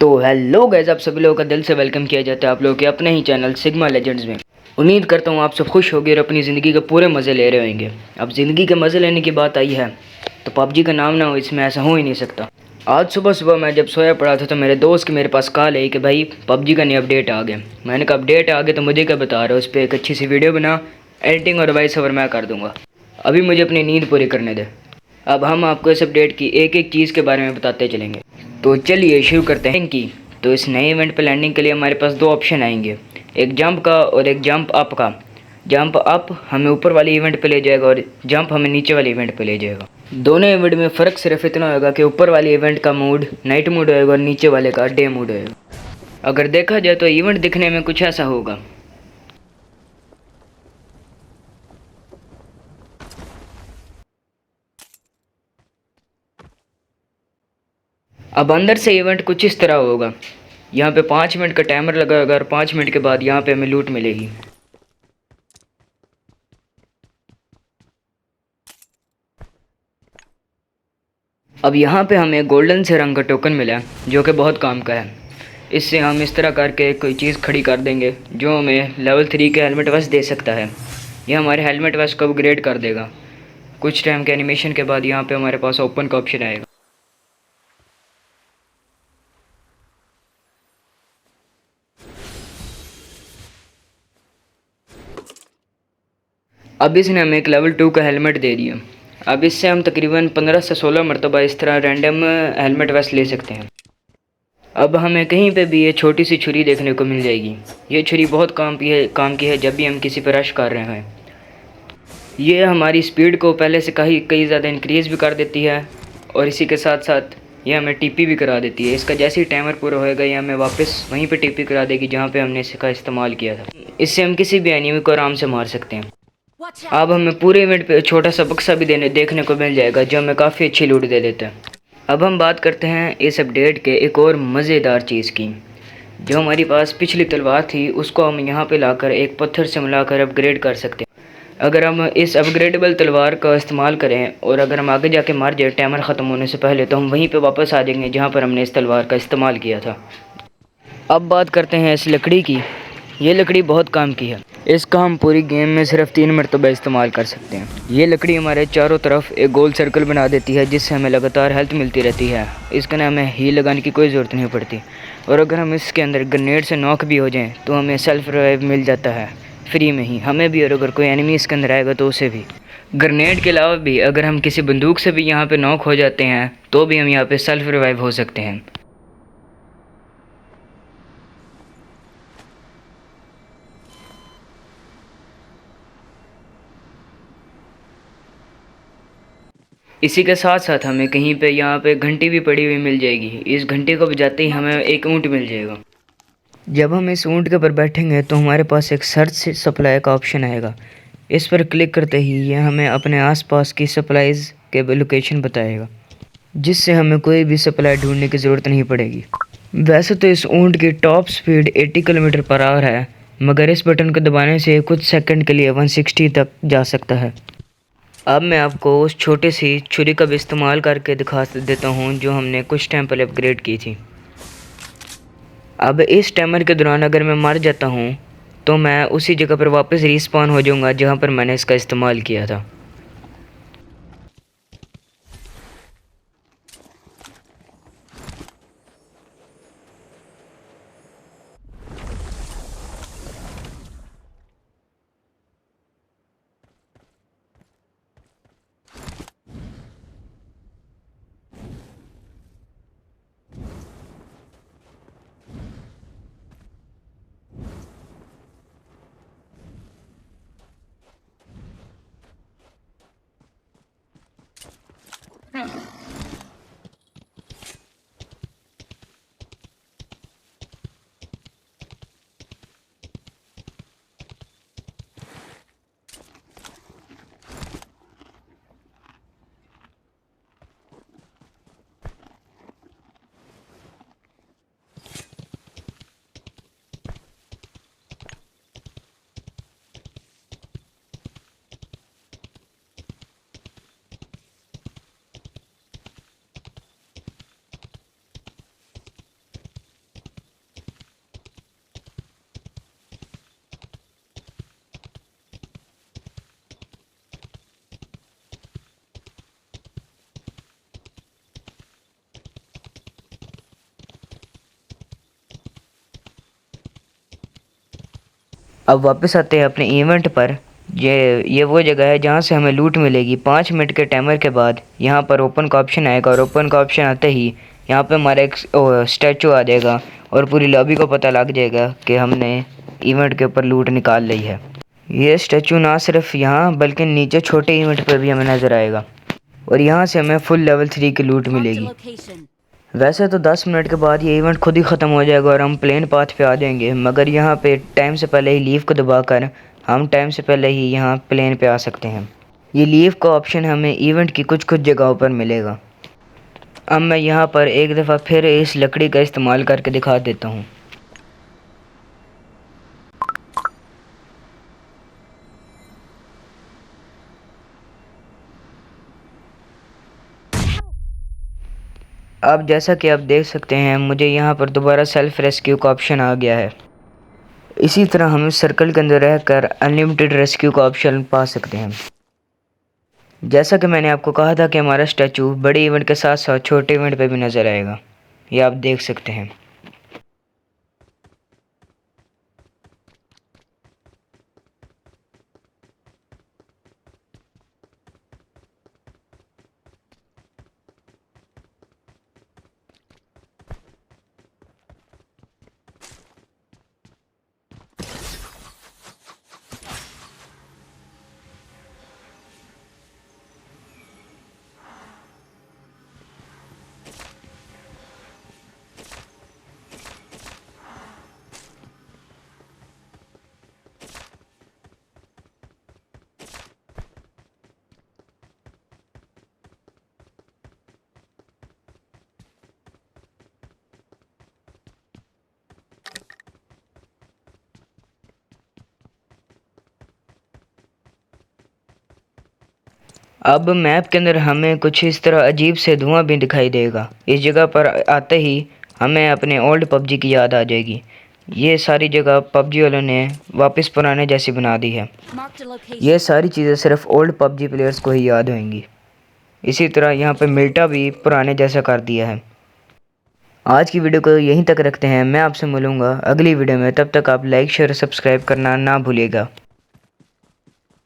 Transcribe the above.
तो hello guys, आप सभी लोगों का दिल से वेलकम किया जाता है आप लोगों के अपने ही चैनल सिग्मा लेजेंड्स में। उम्मीद करता हूँ आप सब खुश होंगे और अपनी ज़िंदगी के पूरे मज़े ले रहे होंगे। अब ज़िंदगी के मज़े लेने की बात आई है तो पबजी का नाम ना हो इसमें ऐसा हो ही नहीं सकता। आज सुबह सुबह मैं जब सोया पड़ा था तो मेरे दोस्त की मेरे पास कॉल आई कि भाई पबजी का नया अपडेट आ गया। मैंने कहा अपडेट आ गया तो मुझे क्या बता रहे हो, उस पर एक अच्छी सी वीडियो बना, एडिटिंग और वॉइस ओवर मैं कर दूँगा। अभी मुझे अपनी नींद पूरी करने दे। अब हम आपको इस अपडेट की एक एक चीज़ के बारे में बताते चलेंगे। तो चलिए शुरू करते हैं कि तो इस नए इवेंट पर लैंडिंग के लिए हमारे पास दो ऑप्शन आएंगे, एक जंप का और एक जंप अप का। जंप अप हमें ऊपर वाले इवेंट पे ले जाएगा और जंप हमें नीचे वाले इवेंट पे ले जाएगा। दोनों इवेंट में फ़र्क सिर्फ इतना होगा कि ऊपर वाले इवेंट का मूड नाइट मूड होएगा और नीचे वाले का डे मूड होएगा। अगर देखा जाए तो इवेंट दिखने में कुछ ऐसा होगा। अब अंदर से इवेंट कुछ इस तरह होगा। यहाँ पे 5 मिनट का टाइमर लगा होगा और 5 मिनट के बाद यहाँ पे हमें लूट मिलेगी। अब यहाँ पे हमें गोल्डन से रंग का टोकन मिला है जो कि बहुत काम का है। इससे हम इस तरह करके कोई चीज़ खड़ी कर देंगे जो हमें लेवल 3 के हेलमेट वेस्ट दे सकता है। यह हमारे हेलमेट वेस्ट को अपग्रेड कर देगा। कुछ टाइम के एनिमेशन के बाद यहाँ पे हमारे पास ओपन का ऑप्शन आएगा। अब इसने हमें एक लेवल 2 का हेलमेट दे दिया। अब इससे हम तकरीबन 15 से 16 मरतबा इस तरह रैंडम हेलमेट वेस्ट ले सकते हैं। अब हमें कहीं पे भी ये छोटी सी छुरी देखने को मिल जाएगी। ये छुरी बहुत काम की है जब भी हम किसी पर रश कर रहे हैं। ये हमारी स्पीड को पहले से कई ज़्यादा इंक्रीज़ भी कर देती है और इसी के साथ साथ ये हमें टीपी भी करा देती है। इसका जैसे ही टाइमर पूरा होएगा ये हमें वापस वहीं पे टीपी करा देगी जहाँ पे हमने इसका इस्तेमाल किया था। इससे हम किसी भी एनिमी को आराम से मार सकते हैं। अब हमें पूरे इवेंट पे छोटा सा बक्सा भी देखने को मिल जाएगा जो हमें काफ़ी अच्छी लूट दे देता है। अब हम बात करते हैं इस अपडेट के एक और मज़ेदार चीज़ की। जो हमारी पास पिछली तलवार थी उसको हम यहाँ पे लाकर एक पत्थर से मिलाकर अपग्रेड कर सकते हैं। अगर हम इस अपग्रेडेबल तलवार का इस्तेमाल करें और अगर हम आगे जाके मर जाए टाइमर ख़त्म होने से पहले तो हम वहीं पे वापस आ जाएंगे जहाँ पर हमने इस तलवार का इस्तेमाल किया था। अब बात करते हैं इस लकड़ी की। ये लकड़ी बहुत काम की है। इसका हम पूरी गेम में सिर्फ 3 मरतबा इस्तेमाल कर सकते हैं। ये लकड़ी हमारे चारों तरफ एक गोल सर्कल बना देती है जिससे हमें लगातार हेल्थ मिलती रहती है। इसके ना हमें हील लगाने की कोई ज़रूरत नहीं पड़ती और अगर हम इसके अंदर ग्रेनेड से नॉक भी हो जाएं तो हमें सेल्फ रिवाइव मिल जाता है फ्री में ही, हमें भी और अगर कोई एनिमी इसके अंदर आएगा तो उसे भी। ग्रेनेड के अलावा भी अगर हम किसी बंदूक से भी यहाँ पे नॉक हो जाते हैं तो भी हम यहाँ पे सेल्फ रिवाइव हो सकते हैं। इसी के साथ साथ हमें कहीं पे यहाँ पे घंटी भी पड़ी हुई मिल जाएगी। इस घंटी को बजाते ही हमें एक ऊँट मिल जाएगा। जब हम इस ऊँट के ऊपर बैठेंगे तो हमारे पास एक सर्च सप्लाई का ऑप्शन आएगा। इस पर क्लिक करते ही ये हमें अपने आसपास की सप्लाईज़ के लोकेशन बताएगा जिससे हमें कोई भी सप्लाई ढूंढने की ज़रूरत नहीं पड़ेगी। वैसे तो इस ऊँट की top speed 80 kilometre per hour है, मगर इस बटन को दबाने से कुछ सेकंड के लिए 160 तक जा सकता है। अब मैं आपको उस छोटी सी छुरी का भी इस्तेमाल करके दिखा देता हूँ जो हमने कुछ टाइम पहले अपग्रेड की थी। अब इस टाइमर के दौरान अगर मैं मर जाता हूँ तो मैं उसी जगह पर वापस रिस्पॉन हो जाऊँगा जहाँ पर मैंने इसका इस्तेमाल किया था। अब वापस आते हैं अपने इवेंट पर। ये वो जगह है जहाँ से हमें लूट मिलेगी। 5 मिनट के टाइमर के बाद यहाँ पर ओपन का ऑप्शन आएगा और ओपन का ऑप्शन आते ही यहाँ पे हमारा एक स्टैचू आ जाएगा और पूरी लॉबी को पता लग जाएगा कि हमने इवेंट के ऊपर लूट निकाल ली है। ये स्टैचू ना सिर्फ यहाँ बल्कि नीचे छोटे इवेंट पर भी हमें नज़र आएगा और यहाँ से हमें फुल लेवल 3 की लूट मिलेगी। वैसे तो 10 मिनट के बाद ये इवेंट खुद ही ख़त्म हो जाएगा और हम प्लेन पाथ पे आ जाएंगे, मगर यहाँ पे टाइम से पहले ही लीव को दबाकर हम टाइम से पहले ही यहाँ प्लेन पे आ सकते हैं। ये लीव का ऑप्शन हमें इवेंट की कुछ जगहों पर मिलेगा। अब मैं यहाँ पर एक दफ़ा फिर इस लकड़ी का इस्तेमाल करके दिखा देता हूँ। अब जैसा कि आप देख सकते हैं मुझे यहाँ पर दोबारा सेल्फ रेस्क्यू का ऑप्शन आ गया है। इसी तरह हम इस सर्कल के अंदर रहकर अनलिमिटेड रेस्क्यू का ऑप्शन पा सकते हैं। जैसा कि मैंने आपको कहा था कि हमारा स्टैचू बड़े इवेंट के साथ साथ छोटे इवेंट पे भी नज़र आएगा, ये आप देख सकते हैं। अब मैप के अंदर हमें कुछ इस तरह अजीब से धुआं भी दिखाई देगा। इस जगह पर आते ही हमें अपने ओल्ड पबजी की याद आ जाएगी। ये सारी जगह पबजी वालों ने वापस पुराने जैसी बना दी है। ये सारी चीज़ें सिर्फ ओल्ड पबजी प्लेयर्स को ही याद होंगी। इसी तरह यहाँ पे मिल्टा भी पुराने जैसा कर दिया है। आज की वीडियो को यहीं तक रखते हैं। मैं आपसे मिलूँगा अगली वीडियो में। तब तक आप लाइक शेयर सब्सक्राइब करना ना भूलिएगा।